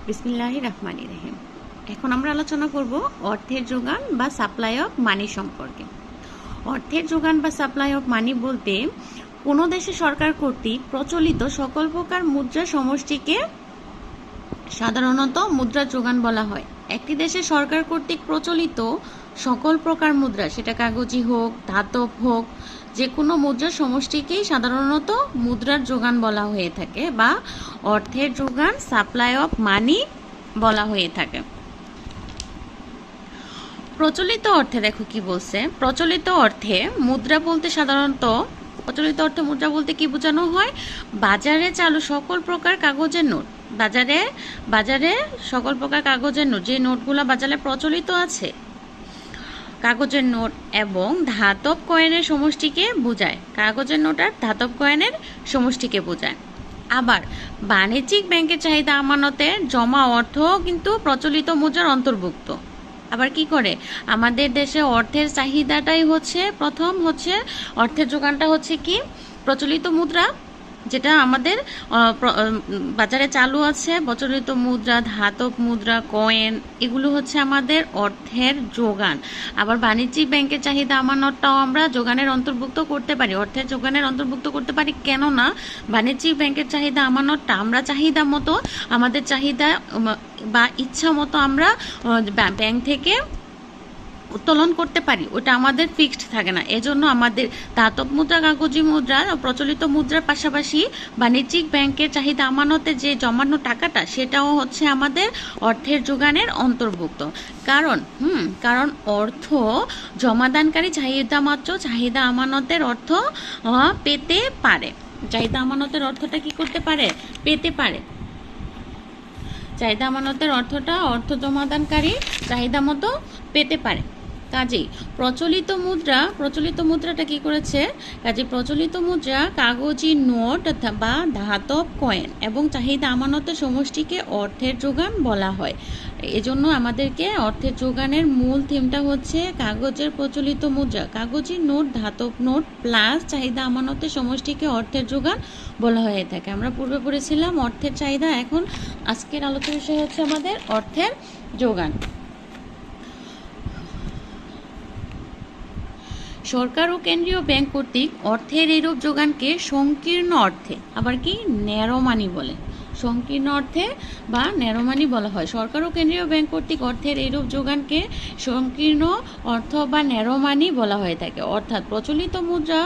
বিসমিল্লাহির রহমানির রহিম। এখন আমরা আলোচনা করব অর্থের যোগান বা সাপ্লাই অফ মানি সম্পর্কে। অর্থের যোগান বা সাপ্লাই অফ মানি বলতে কোনো দেশে সরকার কর্তৃক প্রচলিত সকল প্রকার মুদ্রা সমষ্টিকে সাধারণত মুদ্রার যোগান বলা হয়। একটি দেশে সরকার কর্তৃক প্রচলিত সকল প্রকার মুদ্রা, সেটা কাগজি হোক, ধাতব হোক, যে কোনো মুদ্রার সমষ্টিকেই সাধারণত মুদ্রার যোগান বলা হয়ে থাকে বা অর্থের যোগান, সাপ্লাই অফ মানি বলা হয়ে থাকে। প্রচলিত অর্থে দেখো কি বলছে। প্রচলিত অর্থে মুদ্রা বলতে সাধারণত মুদ্রা বলতে কি বোঝানো হয়? বাজারে চালু সকল প্রকার কাগজের নোট, বাজারে সকল প্রকার কাগজের নোট, যে নোটগুলো বাজারে প্রচলিত আছে, কাগজের নোট এবং ধাতব কয়েনের সমষ্টিকে বোঝায়। কাগজের নোট আর ধাতব কয়েনের সমষ্টিকে বোঝায়। আবার বাণিজ্যিক ব্যাংকের চাহিদা আমানতের জমা অর্থ কিন্তু প্রচলিত মুদ্রার অন্তর্ভুক্ত। আবার কি করে, আমাদের দেশে অর্থের চাহিদাটাই হচ্ছে অর্থের যোগানটা হচ্ছে কি প্রচলিত মুদ্রা, যেটা আমাদের বাজারে চালু আছে। প্রচলিত মুদ্রা, ধাতব মুদ্রা, কয়েন, এগুলো হচ্ছে আমাদের অর্থের যোগান। আবার বাণিজ্যিক ব্যাংকের চাহিদা আমানতটাও আমরা যোগানের অন্তর্ভুক্ত করতে পারি, অর্থের যোগানের অন্তর্ভুক্ত করতে পারি। কেননা বাণিজ্যিক ব্যাংকের চাহিদা আমানতটা আমরা চাহিদা মতো, আমাদের চাহিদা বা ইচ্ছা মতো আমরা ব্যাংক থেকে উত্তোলন করতে পারি, ওটা আমাদের ফিক্সড থাকে না। এজন্য আমাদের ধাতব মুদ্রা, কাগজি মুদ্রা, প্রচলিত মুদ্রার পাশাপাশি বাণিজ্যিক ব্যাংকের চাহিদা আমানতে যে জমানো টাকাটা, সেটাও হচ্ছে আমাদের অর্থের যোগানের অন্তর্ভুক্ত। কারণ অর্থ জমাদানকারী চাহিদা আমানতের অর্থ পেতে পারে। চাহিদা আমানতের অর্থটা কি করতে পারে? পেতে পারে। চাহিদা আমানতের অর্থটা অর্থ জমাদানকারী চাহিদা মতো পেতে পারে। কাজেই প্রচলিত মুদ্রাটা কি করেছে? প্রচলিত মুদ্রা কাগজি নোট বা ধাতব কয়েন এবং চাহিদা আমানতের সমষ্টিকে অর্থের যোগান বলা হয়। এজন্য আমাদেরকে অর্থের যোগানের মূল থিমটা হচ্ছে কাগজের প্রচলিত মুদ্রা, কাগজি নোট, ধাতব নোট প্লাস চাহিদা আমানতের সমষ্টিকে অর্থের যোগান বলা হয়ে থাকে। আমরা পূর্বে পড়েছিলাম অর্থের চাহিদা, এখন আজকের আলোচনার বিষয় হচ্ছে আমাদের অর্থের যোগান। সরকার ও কেন্দ্রীয় ব্যাংক কর্তৃক অর্থের এইরূপ যোগানকে সংকীর্ণ অর্থে, আবার কি ন্যারো মানি বলে, সংকীর্ণ অর্থে বা ন্যারো মানি বলা হয়। সরকার ও কেন্দ্রীয় ব্যাংক কর্তৃক অর্থের এইরূপ যোগানকে সংকীর্ণ অর্থ বা ন্যারো মানি বলা হয়ে থাকে। অর্থাৎ প্রচলিত মুদ্রা